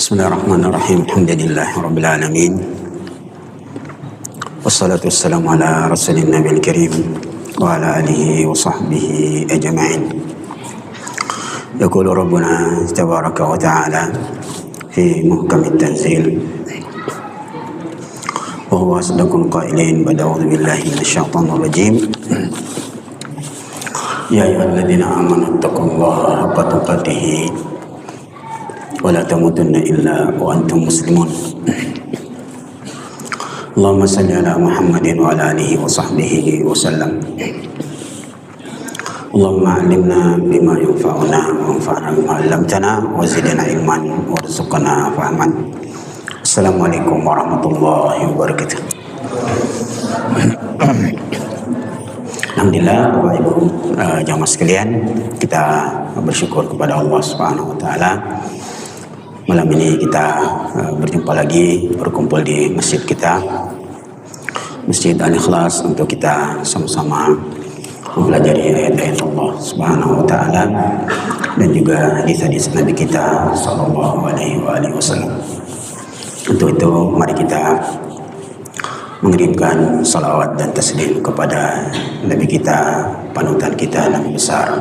Bismillahirrahmanirrahim. Alhamdulillahirabbil alamin. Wassalatu wassalamu ala rasulin nabiyil karim wa ala alihi wa sahbihi ajma'in. Yaqulu rabbuna tabaraka wa ta'ala fi muhkamit tanzil wa huwa asdaqul qailin ba'da a'udzu billahi minasyaitonir rajim. Ya ayyuhalladzina amanu taqullaha haqqa tuqatih wa la tamutunna illa wa antum muslimun. Allahumma salli ala Muhammadin wa ala alihi wa sahbihi wa sallam. Allahumma 'allimna bima yanfa'una wa anfa'na bima 'allamtana wa zidna ilman warzuqna fahman. Assalamualaikum warahmatullahi wabarakatuh. Alhamdulillah Bapak Ibu jamaah sekalian, kita bersyukur kepada Allah Subhanahu wa taala. Malam ini kita berjumpa lagi, berkumpul di masjid kita, Masjid Al-Ikhlas, untuk kita sama-sama mempelajari ayat-ayat Allah Subhanahu wa taala dan juga hadis-hadis Nabi kita sallallahu alaihi wasallam. Untuk itu mari kita mengirimkan salawat dan taslim kepada Nabi kita, panutan kita, Nabi besar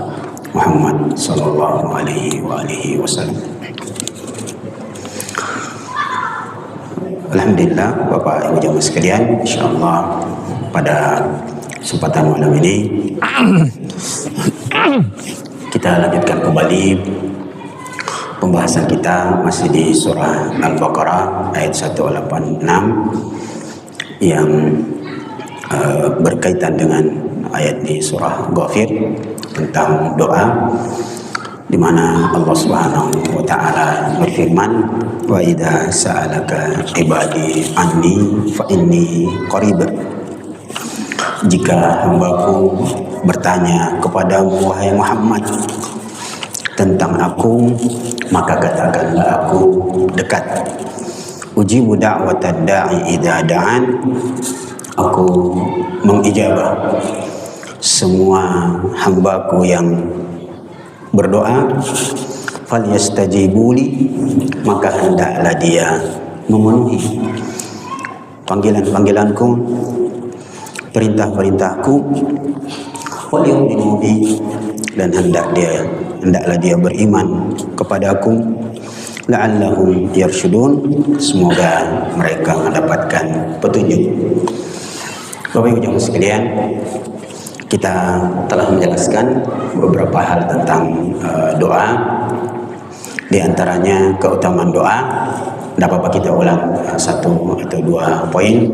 Muhammad sallallahu alaihi wasallam. Alhamdulillah Bapak Ibu jamaah sekalian, insyaallah pada kesempatan malam ini kita lanjutkan kembali pembahasan kita masih di surah Al-Baqarah ayat 186 yang berkaitan dengan ayat di surah Ghafir tentang doa, di mana Allah Subhanahu wa taala berfirman, wa idza sa'alaka ibadi anni fa inni qarib. Jika hambaku bertanya kepadamu wahai Muhammad tentang aku, maka katakanlah aku dekat. Ujibu da'watad da'i idza da'an. Aku mengijabah semua hambaku yang berdoa. Falyastajibuli, maka hendaklah dia memenuhi panggilan-panggilanku, perintah-perintahku. Walyu'minu bi, dan hendaklah dia beriman kepadaku. La'allahum yarshudun, semoga mereka mendapatkan petunjuk. Bapak Ibu jamaah sekalian, kita telah menjelaskan beberapa hal tentang doa. Di antaranya keutamaan doa. Tidak apa-apa kita ulang satu atau dua poin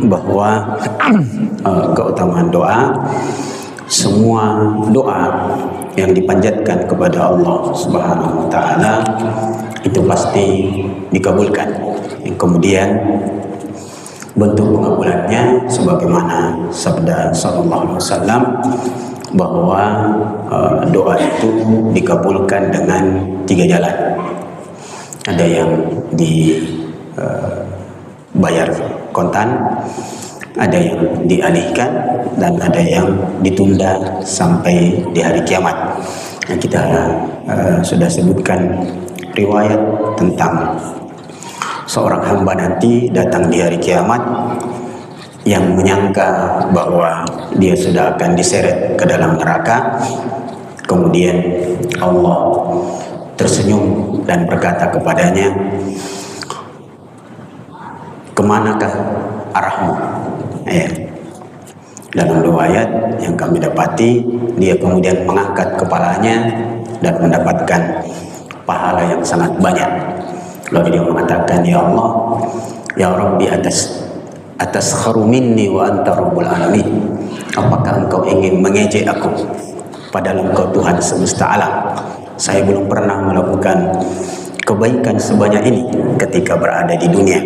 bahwa keutamaan doa, semua doa yang dipanjatkan kepada Allah Subhanahu wa taala itu pasti dikabulkan. Yang kemudian bentuk pengabulannya sebagaimana sabda sallallahu alaihi wasallam bahwa doa itu dikabulkan dengan 3 jalan. Ada yang dibayar kontan, ada yang dialihkan, dan ada yang ditunda sampai di hari kiamat. Yang kita sudah sebutkan riwayat tentang seorang hamba nanti datang di hari kiamat yang menyangka bahwa dia sudah akan diseret ke dalam neraka. Kemudian Allah tersenyum dan berkata kepadanya, kemanakah arahmu? Dalam riwayat yang kami dapati, dia kemudian mengangkat kepalanya dan mendapatkan pahala yang sangat banyak. Lalu dia mengatakan, ya Allah, ya Rabbi, atas kharu minni wa anta rabbul alamin. Apakah engkau ingin mengejek aku, padahal engkau Tuhan semesta alam? Saya belum pernah melakukan kebaikan sebanyak ini ketika berada di dunia.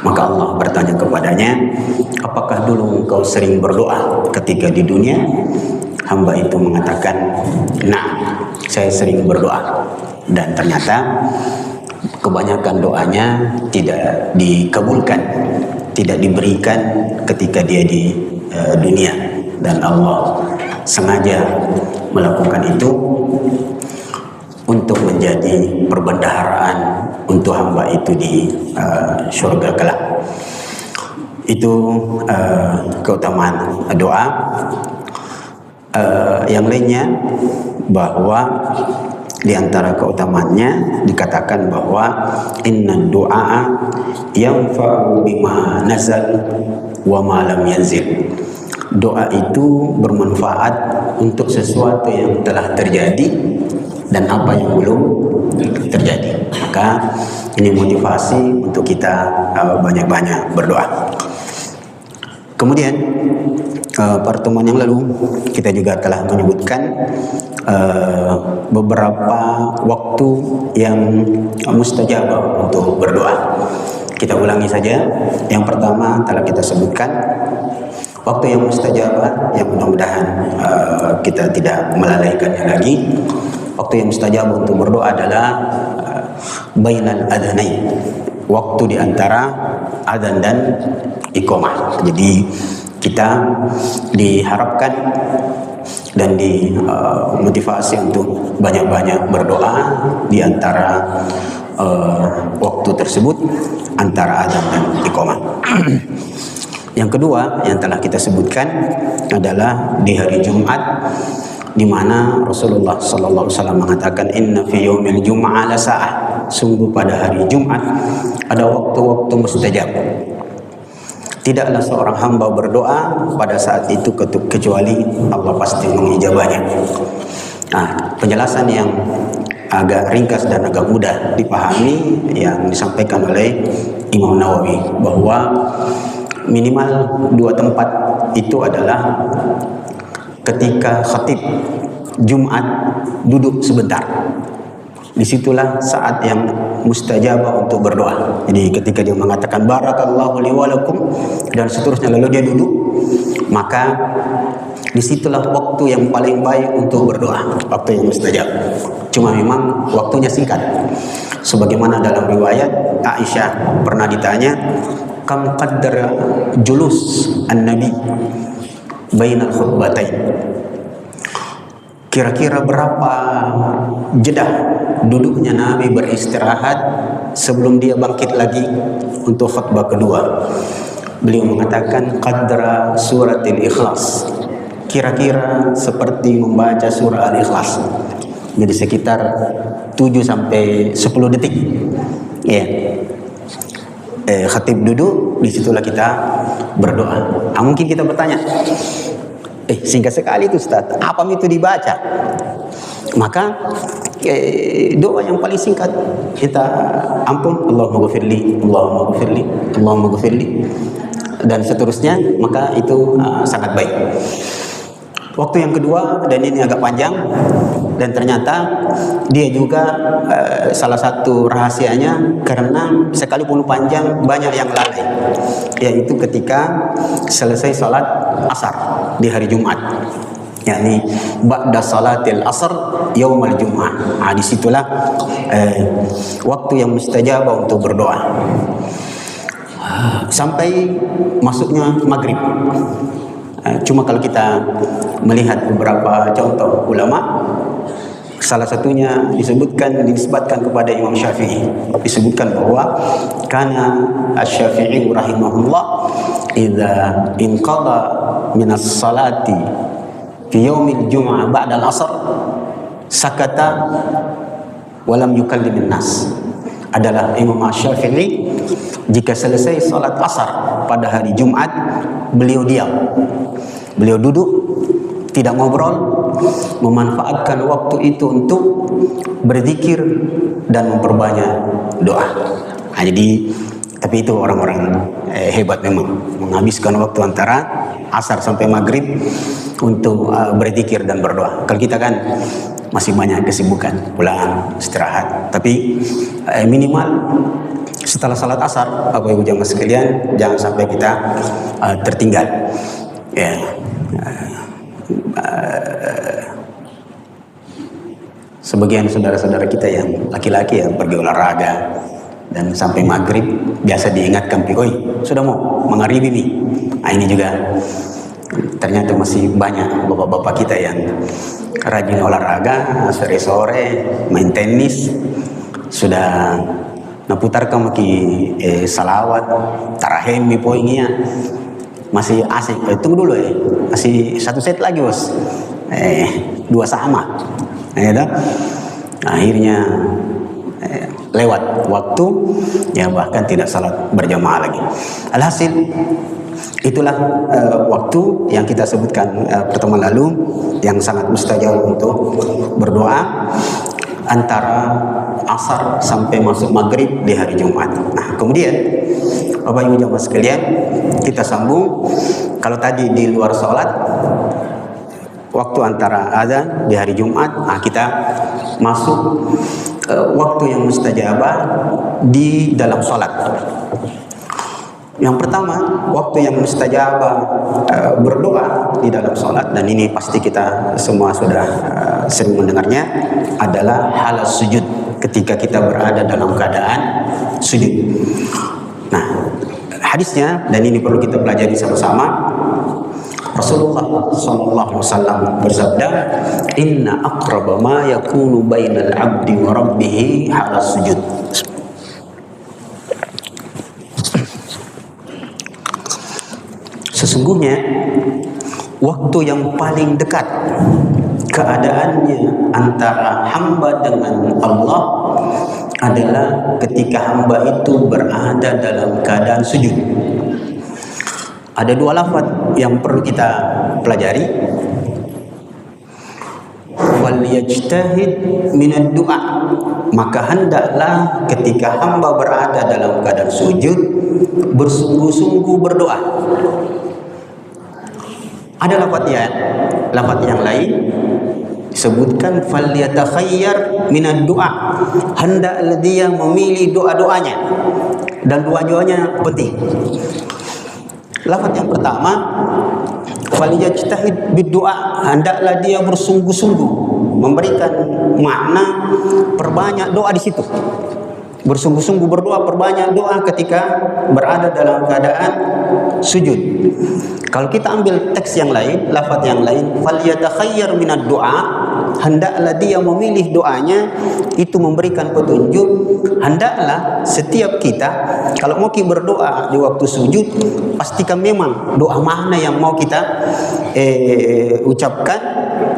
Maka Allah bertanya kepadanya, apakah dulu engkau sering berdoa ketika di dunia? Hamba itu mengatakan, nah, saya sering berdoa. Dan ternyata kebanyakan doanya tidak dikabulkan, tidak diberikan ketika dia di dunia. Dan Allah sengaja melakukan itu untuk menjadi perbendaharaan untuk hamba itu di surga kelak. Itu keutamaan doa. Yang lainnya bahwa di antara keutamaannya dikatakan bahwa inna du'a yanfa'u bima nazal wa ma lam yanzil. Doa itu bermanfaat untuk sesuatu yang telah terjadi dan apa yang belum terjadi. Maka ini motivasi untuk kita banyak-banyak berdoa. Kemudian pertemuan yang lalu kita juga telah menyebutkan beberapa waktu yang mustajab untuk berdoa. Kita ulangi saja. Yang pertama telah kita sebutkan waktu yang mustajab, yang mudah-mudahan kita tidak melalaikannya lagi. Waktu yang mustajab untuk berdoa adalah bainal adzanain, waktu di antara adzan dan iqamah. Jadi kita diharapkan dan dimotivasi untuk banyak-banyak berdoa di antara waktu tersebut, antara adzan dan iqamah. Yang kedua yang telah kita sebutkan adalah di hari Jumat, di mana Rasulullah sallallahu alaihi wasallam mengatakan inna fi yaumil jum'ah la sa'ah, sungguh pada hari Jumat ada waktu-waktu mustajab. Tidaklah seorang hamba berdoa pada saat itu kecuali Allah pasti mengijabahnya. Nah, penjelasan yang agak ringkas dan agak mudah dipahami yang disampaikan oleh Imam Nawawi bahwa minimal 2 tempat itu adalah ketika khatib Jumat duduk sebentar. Disitulah saat yang mustajabah untuk berdoa. Jadi ketika dia mengatakan barakallahu li wa lakum dan seterusnya lalu dia duduk, maka disitulah waktu yang paling baik untuk berdoa, waktu yang mustajab. Cuma memang waktunya singkat. Sebagaimana dalam riwayat Aisyah pernah ditanya, kam qaddara julus an-nabi bainal khutbatain. Kira-kira berapa jeda duduknya Nabi beristirahat sebelum dia bangkit lagi untuk khutbah kedua? Beliau mengatakan qadra suratil ikhlas, kira-kira seperti membaca surah al-ikhlas. Jadi sekitar 7 sampai 10 detik. Ya. Khatib duduk, disitulah kita berdoa. Mungkin kita bertanya, singkat sekali itu Ustaz, apa itu dibaca? Maka doa yang paling singkat kita ampun, Allahumma ghafirli, Allahumma ghafirli, Allahumma ghafirli, dan seterusnya, maka itu sangat baik. Waktu yang kedua, dan ini agak panjang, dan ternyata dia juga salah satu rahasianya karena sekalipun panjang banyak yang lalai, yaitu ketika selesai salat asar di hari Jumat, yakni ba'da salatil asar yaumal jum'ah. Disitulah waktu yang mustajabah untuk berdoa sampai masuknya maghrib. Cuma kalau kita melihat beberapa contoh ulama, salah satunya dinisbatkan kepada Imam Syafi'i. Disebutkan bahwa kana Asy-Syafi'i rahimahullah idza inqadha min as-salati fi yaumil jum'ah ba'da al-'asr sakata wa lam yukallimin nas. Adalah Imam Syafi'i, jika selesai salat asar pada hari Jumat, beliau diam. Beliau duduk, tidak ngobrol, memanfaatkan waktu itu untuk berzikir dan memperbanyak doa. Jadi, tapi itu orang-orang hebat memang, menghabiskan waktu antara asar sampai maghrib untuk berzikir dan berdoa. Kalau kita kan masih banyak kesibukan, pulang, istirahat. Tapi minimal setelah salat asar, Bapak Ibu jamaah sekalian, jangan sampai kita tertinggal. Ya. Sebagian saudara-saudara kita yang laki-laki yang pergi olahraga dan sampai maghrib biasa diingatkan, oi sudah mau maghribi nih. Ini juga Ternyata masih banyak bapak-bapak kita yang rajin olahraga, sore-sore main tenis, sudah naputarkan maki salawat, tarahemi poinnya masih asik. Tunggu dulu masih satu set lagi bos, dua sama, akhirnya lewat waktu, ya bahkan tidak salat berjamaah lagi. Alhasil itulah waktu yang kita sebutkan pertemuan lalu yang sangat mustajab untuk berdoa antara asar sampai masuk maghrib di hari Jumat. Nah, kemudian Bapak Ibu jamaah sekalian, kita sambung. Kalau tadi di luar sholat, waktu antara azan di hari Jumat, nah kita masuk waktu yang mustajabah di dalam sholat. Yang pertama, waktu yang mustajabah berdoa di dalam sholat, dan ini pasti kita semua sudah sering mendengarnya, adalah halas sujud, ketika kita berada dalam keadaan sujud. Nah, hadisnya, dan ini perlu kita pelajari sama-sama. Rasulullah sallallahu alaihi wasallam bersabda, "Inna aqraba ma yakunu bainal 'abdi wa rabbih halas sujud." Sesungguhnya waktu yang paling dekat keadaannya antara hamba dengan Allah adalah ketika hamba itu berada dalam keadaan sujud. Ada dua lafaz yang perlu kita pelajari. Wal yajtahid minad du'a, maka hendaklah ketika hamba berada dalam keadaan sujud bersungguh-sungguh berdoa. Ada lafaz yang lain disebutkan falyatakhayyar minad du'a, hendaklah dia memilih doa-doanya, dan doa-doanya penting. Lafaz yang pertama, falyajtahid bid-du'a, hendaklah dia bersungguh-sungguh, memberikan makna perbanyak doa di situ. Bersungguh-sungguh berdoa, perbanyak doa ketika berada dalam keadaan sujud. Kalau kita ambil teks yang lain, lafaz yang lain, falyatakhayyar minad du'a, hendaklah dia memilih doanya, itu memberikan petunjuk. Hendaklah setiap kita kalau mau kita berdoa di waktu sujud, pastikan memang doa mana yang mau kita ucapkan,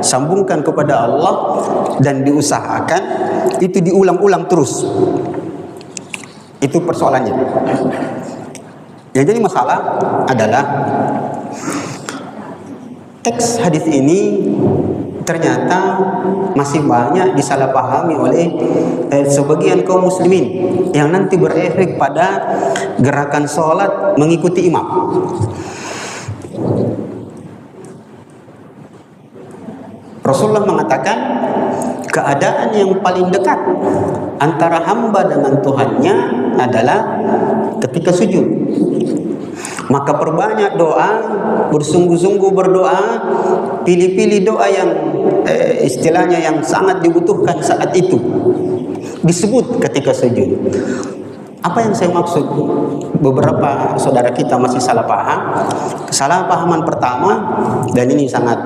sambungkan kepada Allah, dan diusahakan itu diulang-ulang terus. Itu persoalannya. Yang jadi masalah adalah teks hadis ini ternyata masih banyak disalahpahami oleh sebagian kaum muslimin yang nanti berefek pada gerakan sholat mengikuti imam. Rasulullah mengatakan keadaan yang paling dekat antara hamba dengan Tuhannya adalah ketika sujud. Maka perbanyak doa, bersungguh-sungguh berdoa, pilih-pilih doa yang istilahnya yang sangat dibutuhkan saat itu, disebut ketika sujud. Apa yang saya maksud? Beberapa saudara kita masih salah paham. Kesalahpahaman pertama, dan ini sangat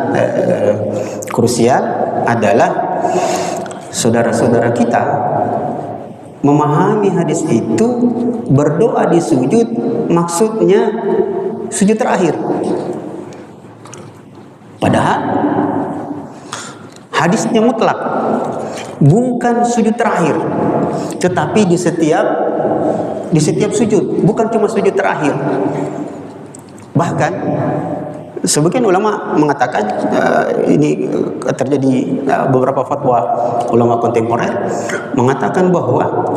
krusial, adalah saudara-saudara kita memahami hadis itu berdoa di sujud maksudnya sujud terakhir. Padahal hadisnya mutlak, bukan sujud terakhir, tetapi di setiap sujud, bukan cuma sujud terakhir. Bahkan sebagian ulama mengatakan ini terjadi beberapa fatwa ulama kontemporer mengatakan bahwa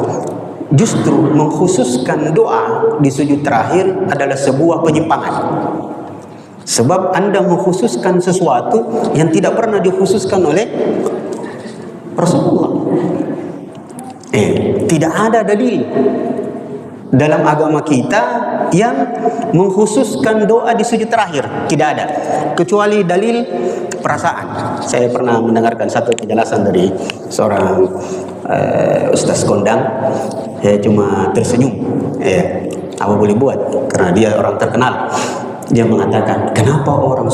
justru mengkhususkan doa di sujud terakhir adalah sebuah penyimpangan. Sebab Anda mengkhususkan sesuatu yang tidak pernah dikhususkan oleh Rasulullah. Tidak ada dalil dalam agama kita yang mengkhususkan doa di sujud terakhir. Tidak ada, kecuali dalil perasaan. Saya pernah mendengarkan satu penjelasan dari seorang ustaz kondang. Saya cuma tersenyum. Apa boleh buat, karena dia orang terkenal. Dia mengatakan, kenapa orang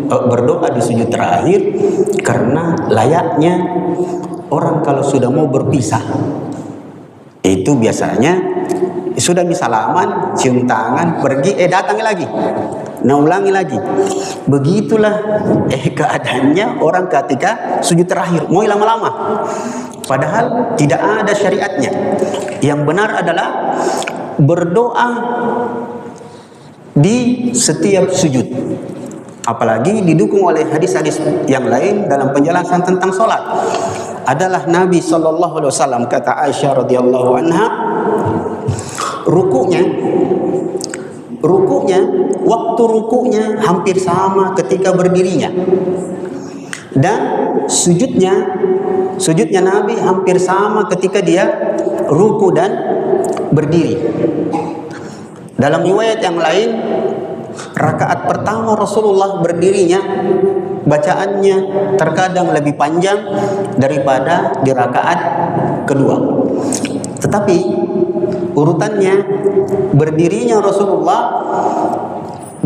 berdoa di sujud terakhir? Karena layaknya orang kalau sudah mau berpisah, itu biasanya sudah bisa salaman, cium tangan, pergi, datang lagi, nah ulangi lagi. Begitulah keadaannya orang ketika sujud terakhir, mau lama-lama. Padahal tidak ada syariatnya. Yang benar adalah berdoa di setiap sujud. Apalagi didukung oleh hadis-hadis yang lain dalam penjelasan tentang sholat. Adalah Nabi SAW, kata Aisyah radhiyallahu anha, rukuknya, waktu rukuknya hampir sama ketika berdirinya, dan sujudnya Nabi hampir sama ketika dia ruku dan berdiri. Dalam riwayat yang lain, rakaat pertama Rasulullah berdirinya, bacaannya terkadang lebih panjang daripada di rakaat kedua. Tetapi urutannya, berdirinya Rasulullah,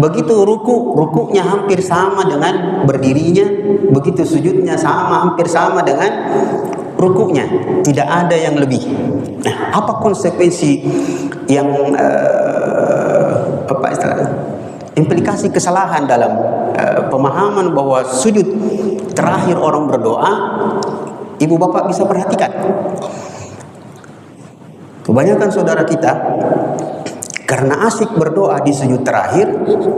begitu rukuknya hampir sama dengan berdirinya, begitu sujudnya hampir sama dengan rukuknya, tidak ada yang lebih. Nah, apa konsekuensi yang implikasi kesalahan dalam pemahaman bahwa sujud terakhir orang berdoa? Ibu bapak bisa perhatikan, kebanyakan saudara kita karena asik berdoa di sujud terakhir,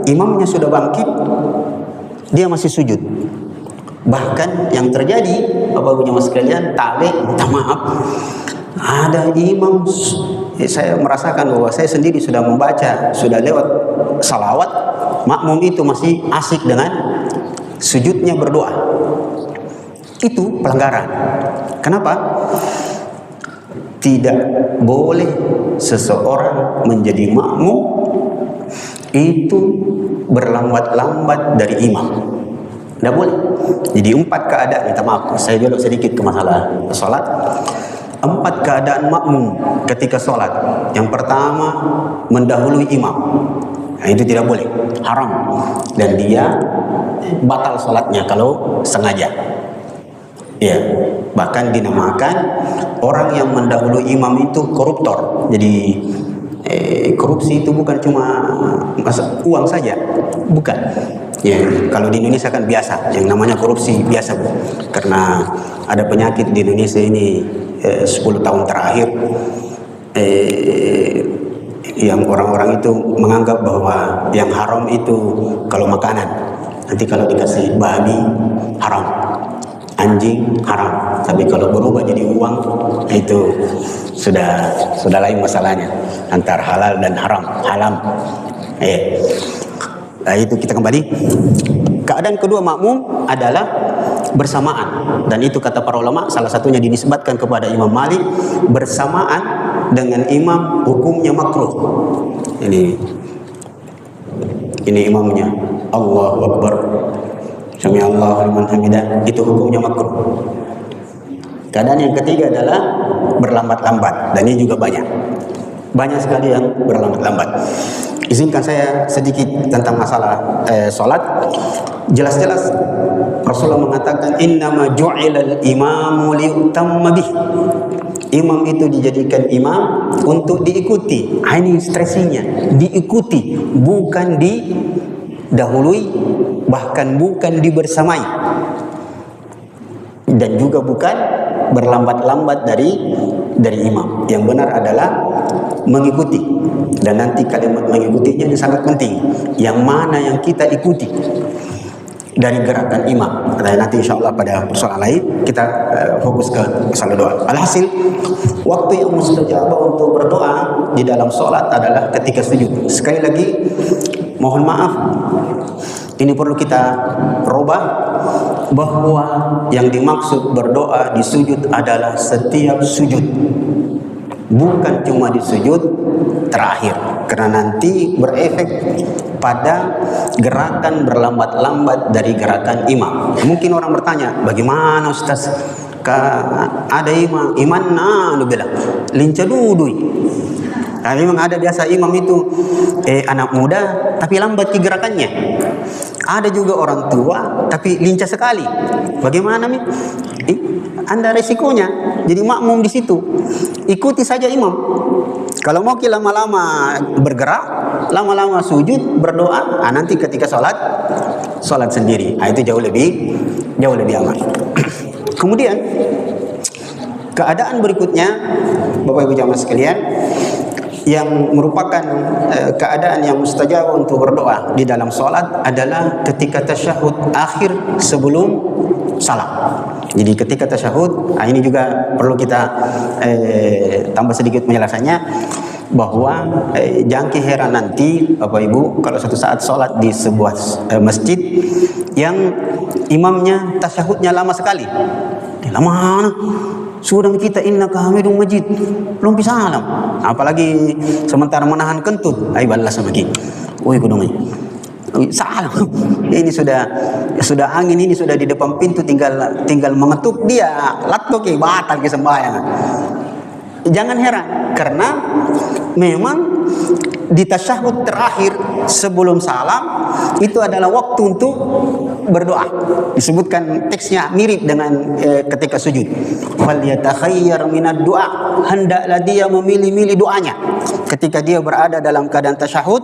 imamnya sudah bangkit, dia masih sujud. Bahkan yang terjadi, Bapak Ibu jemaah sekalian, minta maaf, ada imam, saya merasakan bahwa saya sendiri sudah membaca, sudah lewat salawat, makmum itu masih asik dengan sujudnya berdoa. Itu pelanggaran. Kenapa? Tidak boleh seseorang menjadi makmum itu berlambat-lambat dari imam. Tidak boleh. Jadi 4 keadaan, minta maaf, saya belok sedikit ke masalah sholat. 4 keadaan makmum ketika sholat. Yang pertama, mendahului imam. Nah, itu tidak boleh, haram. Dan dia batal sholatnya kalau sengaja. Ya, bahkan dinamakan orang yang mendahului imam itu koruptor. Jadi korupsi itu bukan cuma uang saja, bukan. Ya, kalau di Indonesia kan biasa, yang namanya korupsi biasa, Bu. Karena ada penyakit di Indonesia ini 10 tahun terakhir, yang orang-orang itu menganggap bahwa yang haram itu kalau makanan. Nanti kalau dikasih babi haram, anjing haram, tapi kalau berubah jadi uang itu sudah lain masalahnya, antara halal dan haram. Nah, itu kita kembali. Keadaan kedua makmum adalah bersamaan, dan itu kata para ulama salah satunya dinisbatkan kepada Imam Malik, bersamaan dengan imam hukumnya makruh. Ini imamnya Allahu Akbar, Sami Allahu liman hamidah, itu hukumnya makruh. Keadaan yang ketiga adalah berlambat-lambat, dan ini juga banyak sekali yang berlambat-lambat. Izinkan saya sedikit tentang masalah sholat. Jelas-jelas Rasulullah mengatakan, innama ju'ilal imamu liutamma bih. Imam itu dijadikan imam untuk diikuti. Ini stressingnya, diikuti, bukan didahului, bahkan bukan dibersamai, dan juga bukan berlambat-lambat dari imam. Yang benar adalah mengikuti, dan nanti kalimat mengikutinya ini sangat penting. Yang mana yang kita ikuti dari gerakan imam. Nanti insya Allah pada persoalan lain kita fokus ke masalah doa. Alhasil, waktu yang mustajab untuk berdoa di dalam sholat adalah ketika sujud. Sekali lagi, mohon maaf, ini perlu kita robah, bahwa yang dimaksud berdoa di sujud adalah setiap sujud, bukan cuma di sujud terakhir, karena nanti berefek pada gerakan berlambat-lambat dari gerakan imam. Mungkin orang bertanya, bagaimana Ustaz? Ada imam, iman lu bilang linca dudui. Nah, memang ada biasa imam itu anak muda tapi lambat gerakannya. Ada juga orang tua tapi lincah sekali. Bagaimana nih? Anda resikonya jadi makmum di situ. Ikuti saja imam. Kalau mau lama-lama bergerak, lama-lama sujud, berdoa, nanti ketika sholat sendiri. Itu jauh lebih aman. Kemudian keadaan berikutnya, Bapak Ibu jamaah sekalian, yang merupakan keadaan yang mustajab untuk berdoa di dalam sholat adalah ketika tasyahud akhir sebelum salam. Jadi ketika tasyahud, ini juga perlu kita tambah sedikit penjelasannya, bahwa jangan heran nanti Bapak Ibu kalau suatu saat sholat di sebuah masjid yang imamnya tasyahudnya lama sekali. Lama sudah kita innaka hamidum majid, belum bisa salam. Apalagi sementara menahan kentut, balas sama kita. Kudung salam. Ini sudah angin ini sudah di depan pintu, tinggal mengetuk dia latuk batal ke sembahyang. Jangan heran karena memang di tasyahud terakhir sebelum salam itu adalah waktu untuk berdoa. Disebutkan teksnya mirip dengan ketika sujud. Falyatakhayyar minad du'a, hendaklah dia memilih-milih doanya ketika dia berada dalam keadaan tasyahud.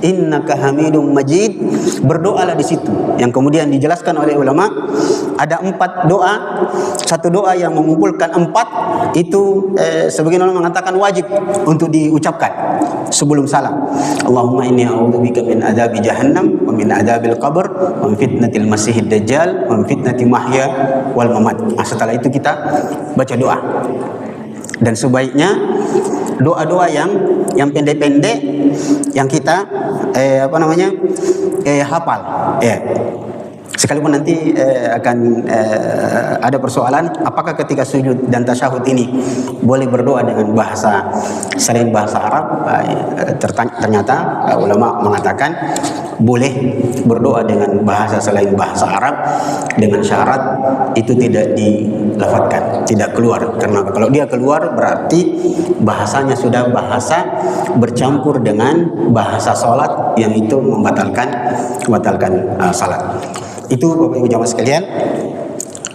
Innaka hamidum majid, berdoalah di situ. Yang kemudian dijelaskan oleh ulama ada 4 doa. Satu doa yang mengumpulkan 4 itu sebagian ulama mengatakan wajib untuk diucapkan sebelum salam. Allahumma inni a'udzubika min adzabi jahannam wa min adzabil qabr wa min fitnatil masiihid dajjal wa min fitnati mahya wal mamat. Setelah itu kita baca doa. Dan sebaiknya doa-doa yang pendek-pendek yang kita hafal. Sekalipun nanti akan ada persoalan apakah ketika sujud dan tasyahud ini boleh berdoa dengan bahasa selain bahasa Arab. Ternyata ulama mengatakan boleh berdoa dengan bahasa selain bahasa Arab dengan syarat itu tidak dilafadzkan, tidak keluar. Karena kalau dia keluar berarti bahasanya sudah bahasa bercampur dengan bahasa sholat yang itu membatalkan salat. Itu Bapak Ibu jamaah sekalian.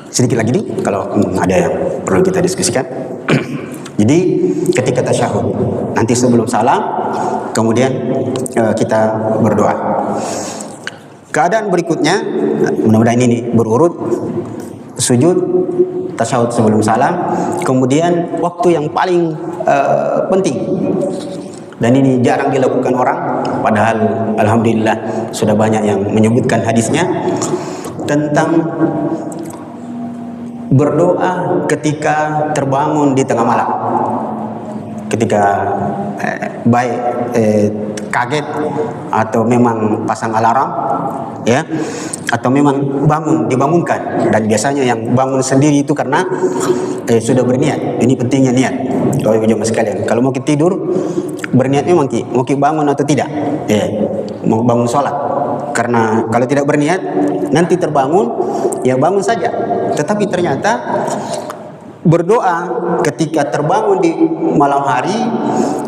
Sedikit lagi nih kalau ada yang perlu kita diskusikan. Jadi ketika tasyahud nanti sebelum salam kemudian kita berdoa. Keadaan berikutnya mudah-mudahan ini berurut: sujud, tasyahud sebelum salam, kemudian waktu yang paling penting. Dan ini jarang dilakukan orang, padahal alhamdulillah sudah banyak yang menyebutkan hadisnya tentang berdoa ketika terbangun di tengah malam. Ketika baik kaget atau memang pasang alarm ya, atau memang dibangunkan. Dan biasanya yang bangun sendiri itu karena sudah berniat. Ini pentingnya niat. Bapak Ibu jemaah sekalian, kalau mau kita tidur berniat memang mau kita bangun atau tidak, mau bangun sholat. Karena kalau tidak berniat nanti terbangun ya bangun saja. Tetapi ternyata berdoa ketika terbangun di malam hari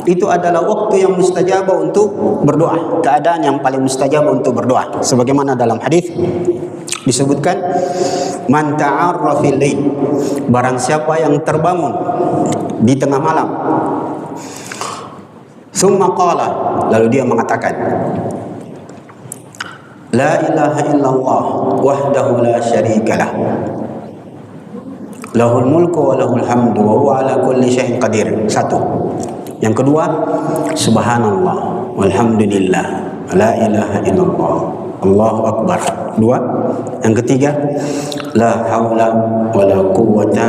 itu adalah waktu yang mustajab untuk berdoa, keadaan yang paling mustajab untuk berdoa. Sebagaimana dalam hadis disebutkan, man ta'arra fil lail, barang siapa yang terbangun di tengah malam, summa qala, lalu dia mengatakan, la ilaha illallah wahdahu la syarikalah, lahul mulku wa lahul hamdu wa huwa ala kulli syai'in qadir. Satu. Yang kedua, subhanallah walhamdulillah la ilaha illallah Allahu akbar. Dua. Yang ketiga, la haula wa la quwwata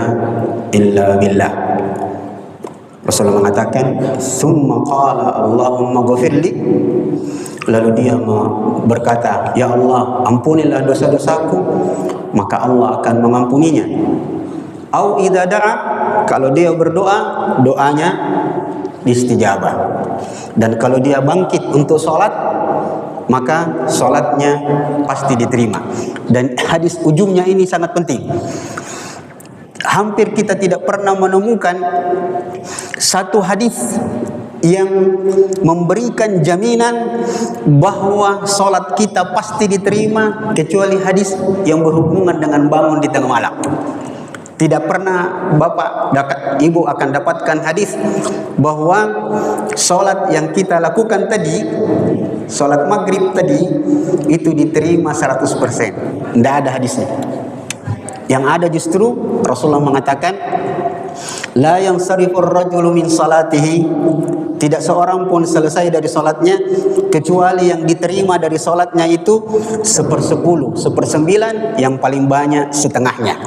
illa billah. Rasulullah mengatakan, summa qala Allahumma ghafirli, lalu dia berkata, ya Allah ampunilah dosa-dosaku, maka Allah akan mengampuninya. Au idza da'a, kalau dia berdoa, doanya istijabah. Dan kalau dia bangkit untuk sholat, maka sholatnya pasti diterima. Dan hadis ujungnya ini sangat penting. Hampir kita tidak pernah menemukan satu hadis yang memberikan jaminan bahwa sholat kita pasti diterima kecuali hadis yang berhubungan dengan bangun di tengah malam. Tidak pernah bapak, ibu akan dapatkan hadis bahwa sholat yang kita lakukan tadi, sholat maghrib tadi, itu diterima 100%. Tidak ada hadisnya. Yang ada justru Rasulullah mengatakan, la yansarifur rajulu min salatihi, tidak seorang pun selesai dari sholatnya kecuali yang diterima dari sholatnya itu 1/10, 1/9, yang paling banyak setengahnya.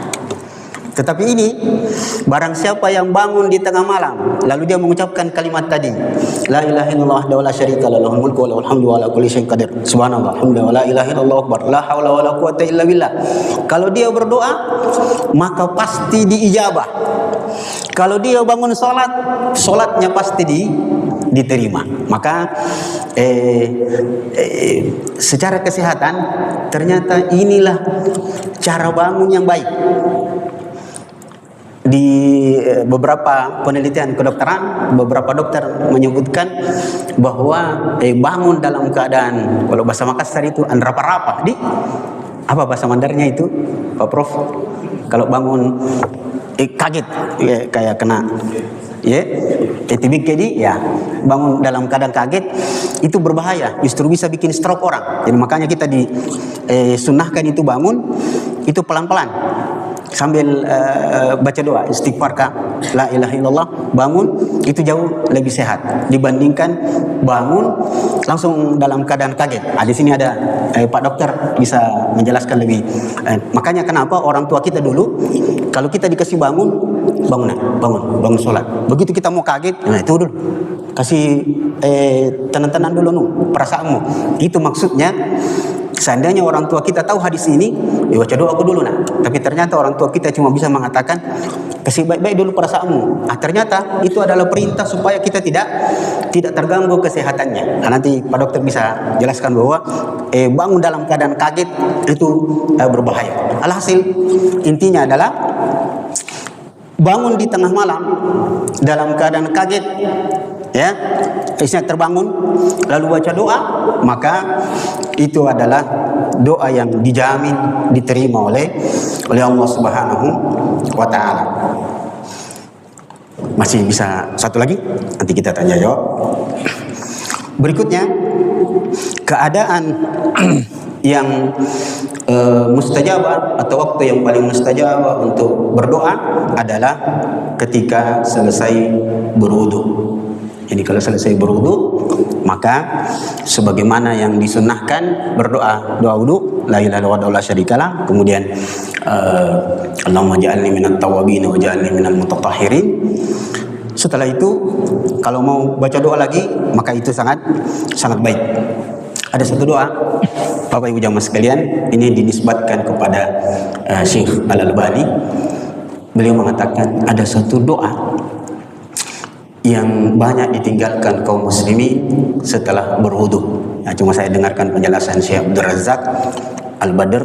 Tetapi ini, barang siapa yang bangun di tengah malam lalu dia mengucapkan kalimat tadi, la ilaha illallah wa la syarika lah, lahul mulku wa lahul hamdu wa ala kulli syai'in qadir, subhanallah, alhamdulillah, wa la ilaha illallah akbar, la haula wa la quwata illa billah. Kalau dia berdoa, maka pasti diijabah. Kalau dia bangun sholat, sholatnya pasti diterima. Maka secara kesehatan ternyata inilah cara bangun yang baik. Di beberapa penelitian kedokteran, beberapa dokter menyebutkan bahwa bangun dalam keadaan, kalau bahasa Makassar itu rapa-rapa, apa bahasa Mandarnya itu, Pak Prof? Kalau bangun kaget, kayak kena TBK, ya, bangun dalam keadaan kaget itu berbahaya, justru bisa bikin stroke orang. Jadi makanya kita disunnahkan itu bangun itu pelan-pelan sambil baca doa istighfar, la ilaha illallah, bangun itu jauh lebih sehat dibandingkan bangun langsung dalam keadaan kaget. Di sini ada Pak Dokter bisa menjelaskan lebih. Makanya kenapa orang tua kita dulu kalau kita dikasih bangun sholat, begitu kita mau kaget, itu dulu kasih tenang-tenang dulu perasaanmu. Itu maksudnya, seandainya orang tua kita tahu hadis ini, baca doa aku dulu tapi ternyata orang tua kita cuma bisa mengatakan kasih baik-baik dulu perasaanmu. Ternyata itu adalah perintah supaya kita tidak terganggu kesehatannya. Nanti Pak Dokter bisa jelaskan bahwa bangun dalam keadaan kaget itu berbahaya. Alhasil intinya adalah bangun di tengah malam dalam keadaan kaget, ya, terbangun lalu baca doa, maka itu adalah doa yang dijamin diterima oleh Allah Subhanahu wa taala. Masih bisa satu lagi, nanti kita tanya jawab. Berikutnya, keadaan yang mustajabah atau waktu yang paling mustajabah untuk berdoa adalah ketika selesai berwudu. Jadi kalau selesai berwudu, maka sebagaimana yang disunnahkan berdoa doa wudu, la ilaha illallah wa la syarikalah, kemudian Allahumma ja'alni minat tawabin wa ja'alni minal mutatahhirin. Setelah itu kalau mau baca doa lagi, maka itu sangat baik. Ada satu doa, Bapak Ibu jamaah sekalian, ini dinisbatkan kepada Syekh Al-Albani. Beliau mengatakan ada satu doa yang banyak ditinggalkan kaum muslimin setelah berwudu. Cuma saya dengarkan penjelasan Syekh Abdul Razak Al-Badr,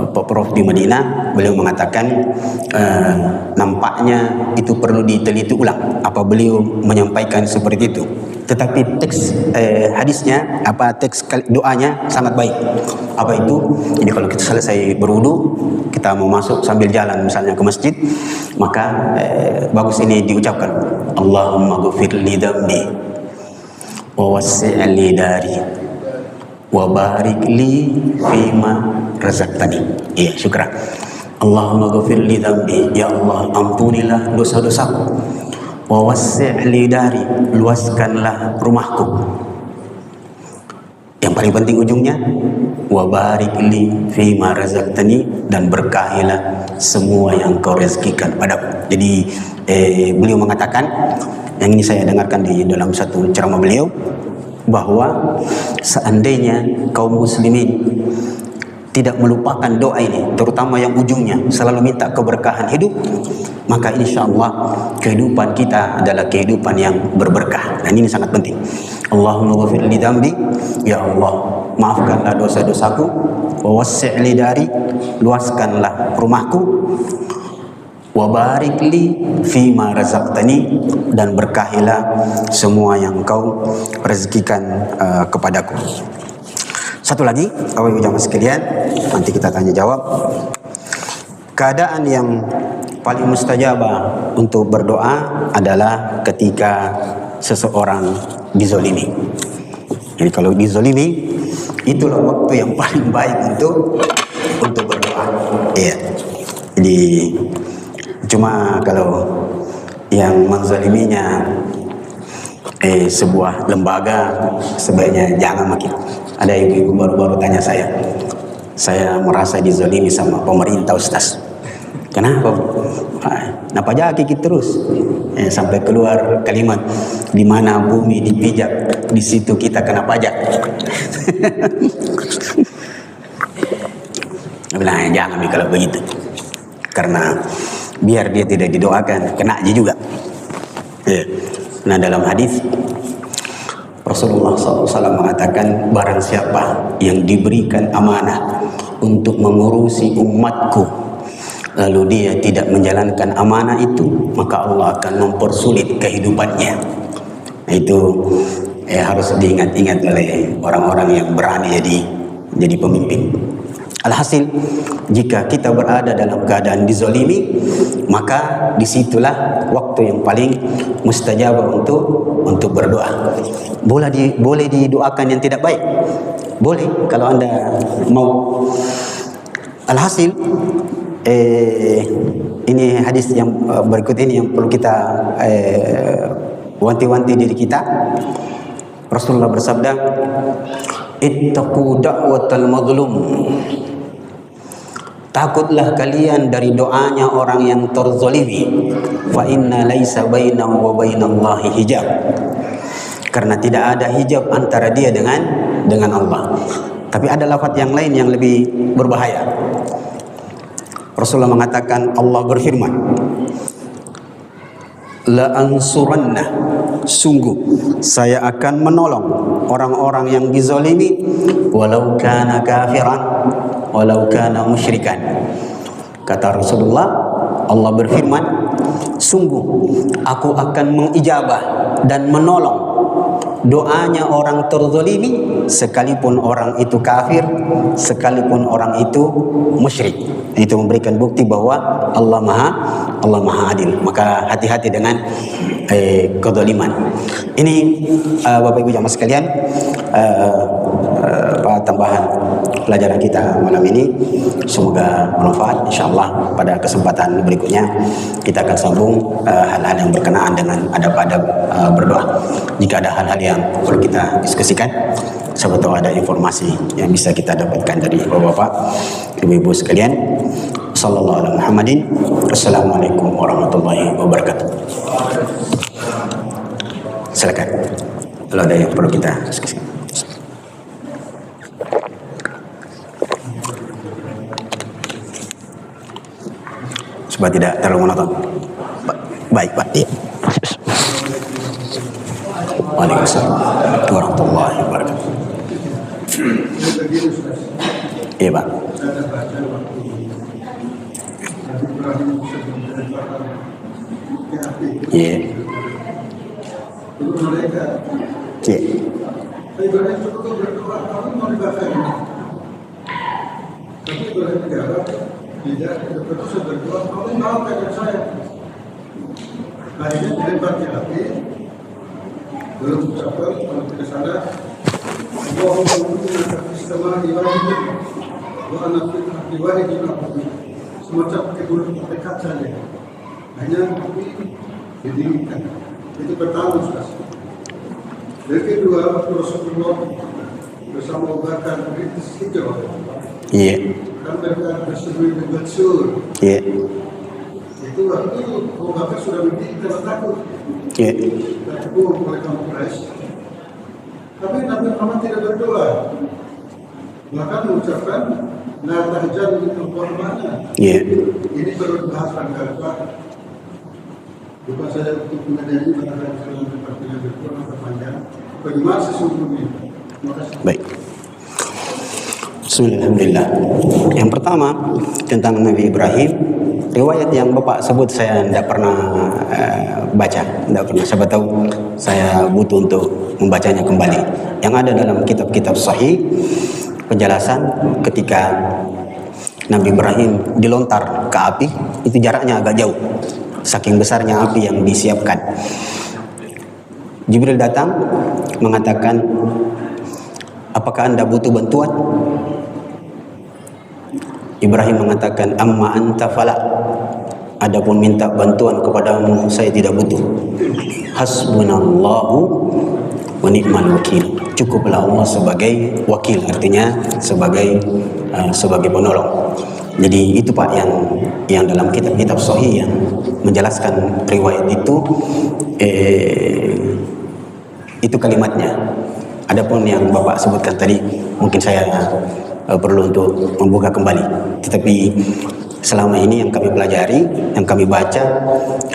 Pak Prof di Madinah. Beliau mengatakan nampaknya itu perlu diteliti ulang apa beliau menyampaikan seperti itu. Tetapi teks hadisnya, teks doanya sangat baik. Apa itu? Jadi kalau kita selesai berwudu, kita mau masuk sambil jalan misalnya ke masjid, maka bagus ini diucapkan, Allahumma ghfir li dhanbi wa wassi' li dari wa barik li fima razaqtani. Iya, syukran. Allahumma ghfir li dhanbi, ya Allah ampunilah dosa-dosaku. Wa wassi' li dari, luaskanlah rumahku. Yang paling penting ujungnya, wa barik li fima razaqtani, dan berkahilah semua yang kau rezekikan padaku. Jadi beliau mengatakan, yang ini saya dengarkan di dalam satu ceramah beliau, bahwa seandainya kaum muslimin tidak melupakan doa ini, terutama yang ujungnya selalu minta keberkahan hidup, maka insya Allah kehidupan kita adalah kehidupan yang berberkah. Dan ini sangat penting. Allahumma ghafir li dhanbi, ya Allah maafkanlah dosa-dosaku, wa wassi' li dari, luaskanlah rumahku, wa barik li fima razaqtani, dan berkahilah semua yang kau rezekikan kepadaku. Satu lagi, Bapak Ibu jamaah sekalian, nanti kita tanya jawab. Keadaan yang paling mustajabah untuk berdoa adalah ketika seseorang dizolimi. Jadi kalau dizolimi, itulah waktu yang paling baik untuk berdoa. Iya. Jadi cuma kalau yang menzaliminya sebuah lembaga, sebaiknya jangan makin. Ada ibu-ibu baru-baru tanya saya merasa dizalimi sama pemerintah, Ustaz. Kenapa? Kenapa jakik terus? Sampai keluar kalimat, di mana bumi dipijak, di situ kita kena pajak. Bilang jangan kalau begitu, karena biar dia tidak didoakan, kena aja juga. Nah, dalam hadis Rasulullah SAW mengatakan, barang siapa yang diberikan amanah untuk mengurusi umatku, lalu dia tidak menjalankan amanah itu, maka Allah akan mempersulit kehidupannya. Nah, itu harus diingat-ingat oleh orang-orang yang berani jadi pemimpin. Alhasil, jika kita berada dalam keadaan dizolimi, maka disitulah waktu yang paling mustajabah untuk berdoa. Boleh didoakan yang tidak baik, boleh kalau Anda mau. Alhasil, ini hadis yang berikut ini yang perlu kita wanti-wanti diri kita. Rasulullah bersabda, ittaqu da'watal mazlum. Takutlah kalian dari doanya orang yang terzalimi. Fa inna laisa bainahu wa bainallahi hijab. Karena tidak ada hijab antara dia dengan Allah. Tapi ada lafaz yang lain yang lebih berbahaya. Rasulullah mengatakan, Allah berfirman, la ansuranna, sungguh saya akan menolong orang-orang yang dizalimi, walau kana kafiran, walau kana musyrikan. Kata Rasulullah, Allah berfirman, sungguh aku akan mengijabah dan menolong doanya orang terzalimi, sekalipun orang itu kafir, sekalipun orang itu musyrik. Itu memberikan bukti bahwa Allah Maha Adil. Maka hati-hati dengan kezaliman. Ini Bapak Ibu jamaah sekalian, tambahan pelajaran kita malam ini. Semoga bermanfaat. InsyaAllah pada kesempatan berikutnya kita akan sambung hal-hal yang berkenaan dengan adab-adab berdoa. Jika ada hal-hal yang perlu kita diskusikan, siapa tahu ada informasi yang bisa kita dapatkan dari bapak-bapak, ibu-ibu sekalian. Sallallahu alaihi Muhammadin. Assalamualaikum warahmatullahi wabarakatuh. Silakan kalau ada yang perlu kita diskusikan. Supaya tidak terlalu monoton. Baik, Pak. Iya. Waalaikumsalam warahmatullahi wabarakatuh. Iya, Pak. Iya. Iya. Tidak, terus berdoa, kamu mau kayak saya. Akhirnya dilempar di hati, belum ucapkan, kalau tidak salah, Allahumma inna istimewa diwahid, wa ana diwahid semacam tekad saja. Hanya tapi didinginkan. Itu pertama, Ustaz. Yang kedua, Rasulullah bersama Abu Bakar berintis hijrah. Iya. Kan mereka bersembunyi di Batsur. Iya. Itu waktu Abu Bakar sudah berdiri karena takut. Iya. Takut oleh kaum Quraisy. Tapi Nabi Muhammad tidak berdoa. Bahkan mengucapkan la tahzan Allah ma'ana. Iya. Ini perlu bahasan Pak. Bukan saja untuk menjadi barang dalam sepertinya berkurang berpanjang. Bagaimana sesungguhnya? Terima kasih. Baik. Bismillahirrahmanirrahim. Yang pertama tentang Nabi Ibrahim, riwayat yang Bapak sebut saya tidak pernah baca, tidak pernah. Siapa tahu saya butuh untuk membacanya kembali. Yang ada dalam kitab-kitab sahih penjelasan ketika Nabi Ibrahim dilontar ke api, itu jaraknya agak jauh, saking besarnya api yang disiapkan. Jibril datang mengatakan, apakah Anda butuh bantuan? Ibrahim mengatakan, amma anta fala. Adapun minta bantuan kepadamu, saya tidak butuh. Hasbunallahu wa ni'mal wakil. Cukuplah Allah sebagai wakil, artinya sebagai penolong. Jadi itu Pak yang dalam kitab-kitab sahih yang menjelaskan riwayat itu kalimatnya. Adapun yang Bapak sebutkan tadi mungkin saya perlu untuk membuka kembali. Tetapi selama ini yang kami pelajari, yang kami baca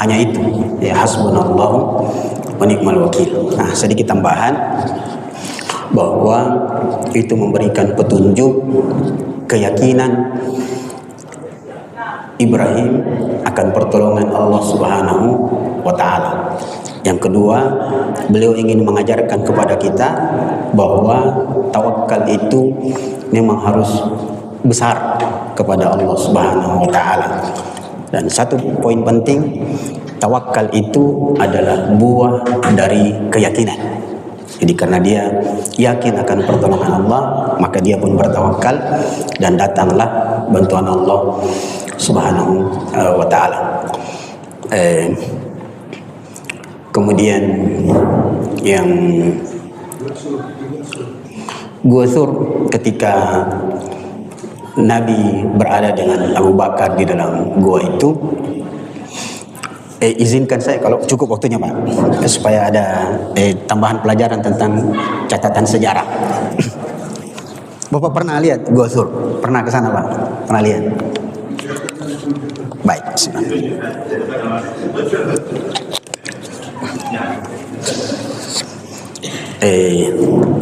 hanya itu, ya, hasbunallahu wa ni'mal wakil. Nah, sedikit tambahan bahwa itu memberikan petunjuk keyakinan Ibrahim akan pertolongan Allah Subhanahu wa taala. Yang kedua, beliau ingin mengajarkan kepada kita bahwa tawakal itu memang harus besar kepada Allah Subhanahu wa taala. Dan satu poin penting, tawakal itu adalah buah dari keyakinan. Jadi karena dia yakin akan pertolongan Allah, maka dia pun bertawakal dan datanglah bantuan Allah Subhanahu wa taala. Kemudian yang Gua Thur, ketika Nabi berada dengan Abu Bakar di dalam gua itu, izinkan saya kalau cukup waktunya Pak, supaya ada tambahan pelajaran tentang catatan sejarah. Bapak pernah lihat Gua Thur? Pernah ke sana Pak? Pernah lihat? Baik,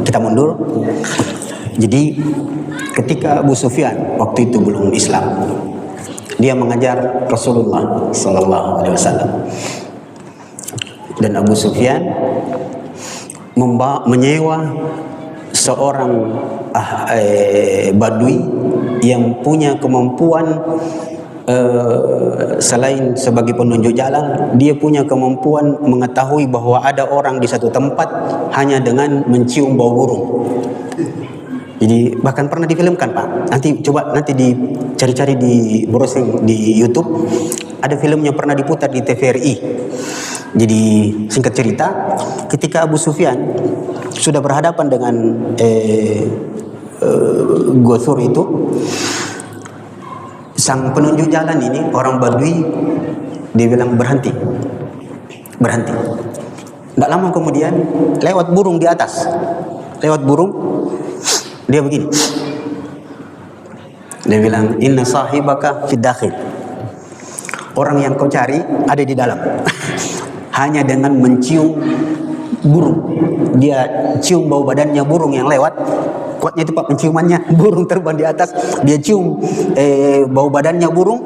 kita mundur. Jadi ketika Abu Sufyan waktu itu belum Islam, dia mengajar Rasulullah Sallallahu Alaihi Wasallam, dan Abu Sufyan menyewa seorang Badui yang punya kemampuan, selain sebagai penunjuk jalan, dia punya kemampuan mengetahui bahwa ada orang di satu tempat hanya dengan mencium bau burung. Jadi bahkan pernah difilmkan Pak. Nanti dicari-cari di browsing di YouTube, ada filmnya pernah diputar di TVRI. Jadi singkat cerita, ketika Abu Sufyan sudah berhadapan dengan Gua Thur itu, sang penunjuk jalan ini, orang Badui, dia bilang berhenti. Tidak lama kemudian lewat burung di atas, dia begini, dia bilang, inna sahibaka fid dakhil. Orang yang kau cari ada di dalam. Hanya dengan mencium burung, dia cium bau badannya burung yang lewat. Kuatnya itu Pak penciumannya, burung terbang di atas, dia cium bau badannya burung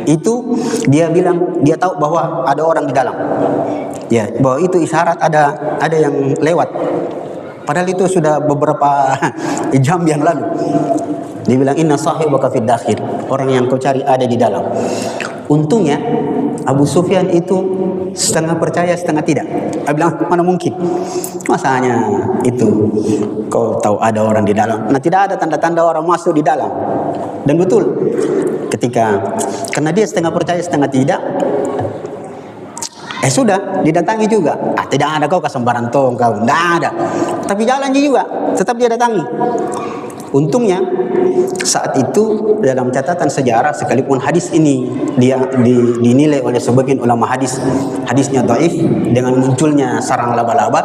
itu, dia bilang dia tahu bahwa ada orang di dalam, ya, bahwa itu isyarat ada yang lewat, padahal itu sudah beberapa jam yang lalu. Dia bilang, inna sahibaka fid dakhil, orang yang kau cari ada di dalam. Untungnya Abu Sufyan itu setengah percaya setengah tidak. Dia bilang, mana mungkin, masanya itu kau tahu ada orang di dalam. Nah, tidak ada tanda-tanda orang masuk di dalam. Dan betul, karena dia setengah percaya setengah tidak, sudah didatangi juga. Tidak ada kau kesembaran tong kau, tidak ada. Tapi jalannya juga tetap dia datangi. Untungnya saat itu dalam catatan sejarah, sekalipun hadis ini dia dinilai oleh sebagian ulama hadisnya dhaif dengan munculnya sarang laba-laba,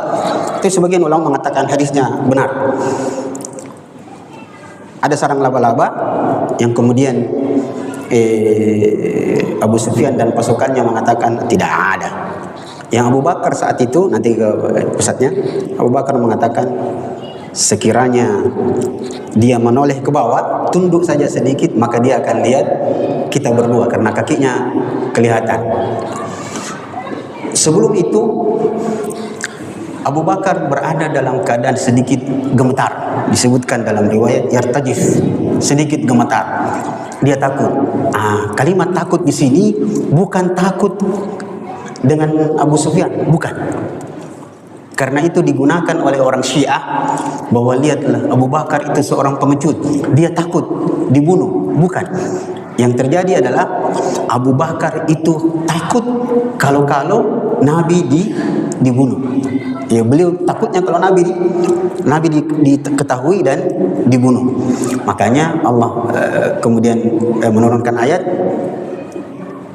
itu sebagian ulama mengatakan hadisnya benar. Ada sarang laba-laba yang kemudian Abu Sufyan dan pasukannya mengatakan tidak ada. Yang Abu Bakar saat itu, nanti ke pusatnya, Abu Bakar mengatakan, sekiranya dia menoleh ke bawah, tunduk saja sedikit, maka dia akan lihat kita berdua karena kakinya kelihatan. Sebelum itu Abu Bakar berada dalam keadaan sedikit gemetar. Disebutkan dalam riwayat yartajif, sedikit gemetar. Dia takut. Kalimat takut di sini bukan takut dengan Abu Sufyan, bukan. Karena itu digunakan oleh orang Syiah bahwa lihatlah Abu Bakar itu seorang pengecut, dia takut dibunuh, bukan. Yang terjadi adalah Abu Bakar itu takut kalau Nabi dibunuh. Ya, beliau takutnya kalau Nabi diketahui dan dibunuh. Makanya Allah kemudian menurunkan ayat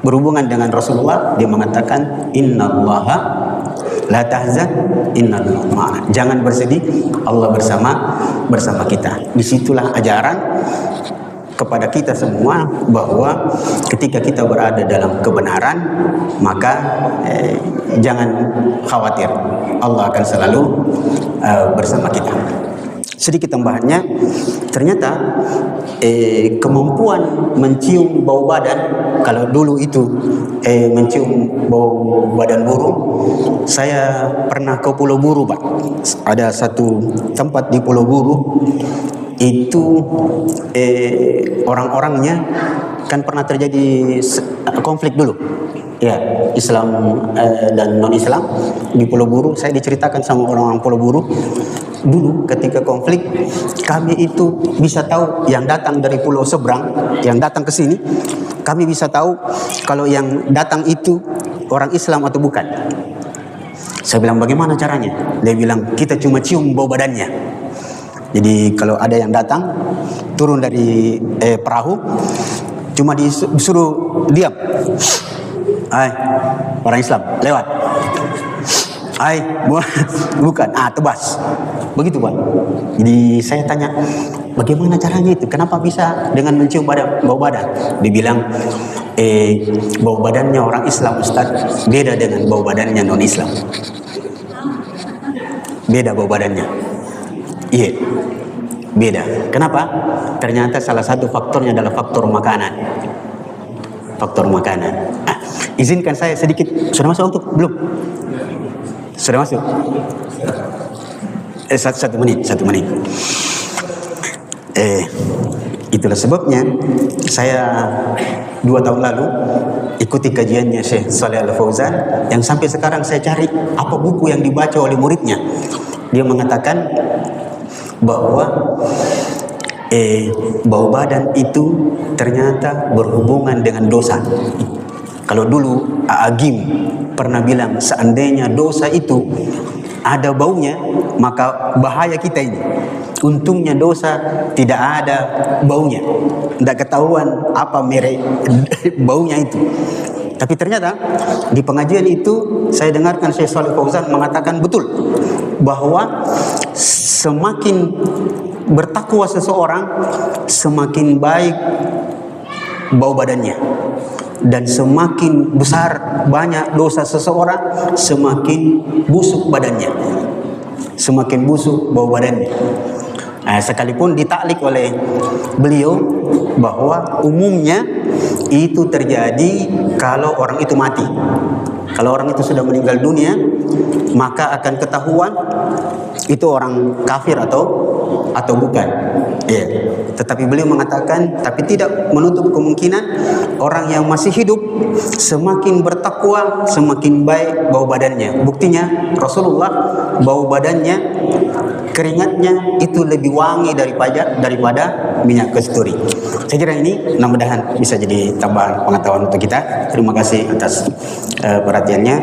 berhubungan dengan Rasulullah. Dia mengatakan innallaha la tahzan innallaha ma'ana. Jangan bersedih, Allah bersama kita. Disitulah ajaran kepada kita semua bahwa ketika kita berada dalam kebenaran maka jangan khawatir, Allah akan selalu bersama kita. Sedikit tambahannya, ternyata kemampuan mencium bau badan, kalau dulu itu mencium bau badan burung, saya pernah ke Pulau Buru, Pak. Ada satu tempat di Pulau Buru itu orang-orangnya kan pernah terjadi konflik dulu ya, Islam dan non-Islam di Pulau Buru. Saya diceritakan sama orang-orang Pulau Buru dulu ketika konflik, kami itu bisa tahu yang datang dari pulau seberang, yang datang ke sini, kami bisa tahu kalau yang datang itu orang Islam atau bukan. Saya bilang bagaimana caranya? Dia bilang kita cuma cium bau badannya. Jadi kalau ada yang datang turun dari perahu, cuma disuruh diam. Hai, orang Islam lewat. Hai, bukan. Tebas. Begitu, Pak. Jadi saya tanya, bagaimana caranya itu? Kenapa bisa dengan mencium bau badan? Dibilang bau badannya orang Islam, Ustaz, beda dengan bau badannya non-Islam. Beda bau badannya. Iya, beda. Kenapa? Ternyata salah satu faktornya adalah faktor makanan. Faktor makanan. Izinkan saya sedikit. Sudah masuk untuk belum? Sudah masuk? Satu menit. Itulah sebabnya saya 2 tahun lalu ikuti kajiannya Syekh Shalih Al Fauzan, yang sampai sekarang saya cari apa buku yang dibaca oleh muridnya. Dia mengatakan bahwa bau badan itu ternyata berhubungan dengan dosa. Kalau dulu Agim pernah bilang seandainya dosa itu ada baunya maka bahaya kita ini. Untungnya dosa tidak ada baunya, tidak ketahuan apa merek baunya itu. Tapi ternyata di pengajian itu saya dengarkan Syekh Shalih Fauzan mengatakan betul bahwa semakin bertakwa seseorang, semakin baik bau badannya, dan semakin besar banyak dosa seseorang, semakin busuk badannya, semakin busuk bau badannya. Sekalipun ditaklik oleh beliau bahwa umumnya itu terjadi kalau orang itu mati. Kalau orang itu sudah meninggal dunia, maka akan ketahuan itu orang kafir atau bukan. Ya. Tetapi beliau mengatakan, tapi tidak menutup kemungkinan orang yang masih hidup semakin bertakwa, semakin baik bau badannya. Buktinya Rasulullah bau badannya, keringatnya itu lebih wangi daripada minyak kasturi. Saya kira ini mudah-mudahan bisa jadi tambahan pengetahuan untuk kita. Terima kasih atas perhatiannya,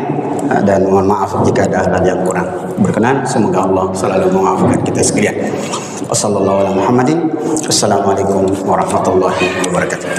dan mohon maaf jika ada hal yang kurang berkenan. Semoga Allah selalu memaafkan kita sekalian. Wassalamualaikum warahmatullahi wabarakatuh.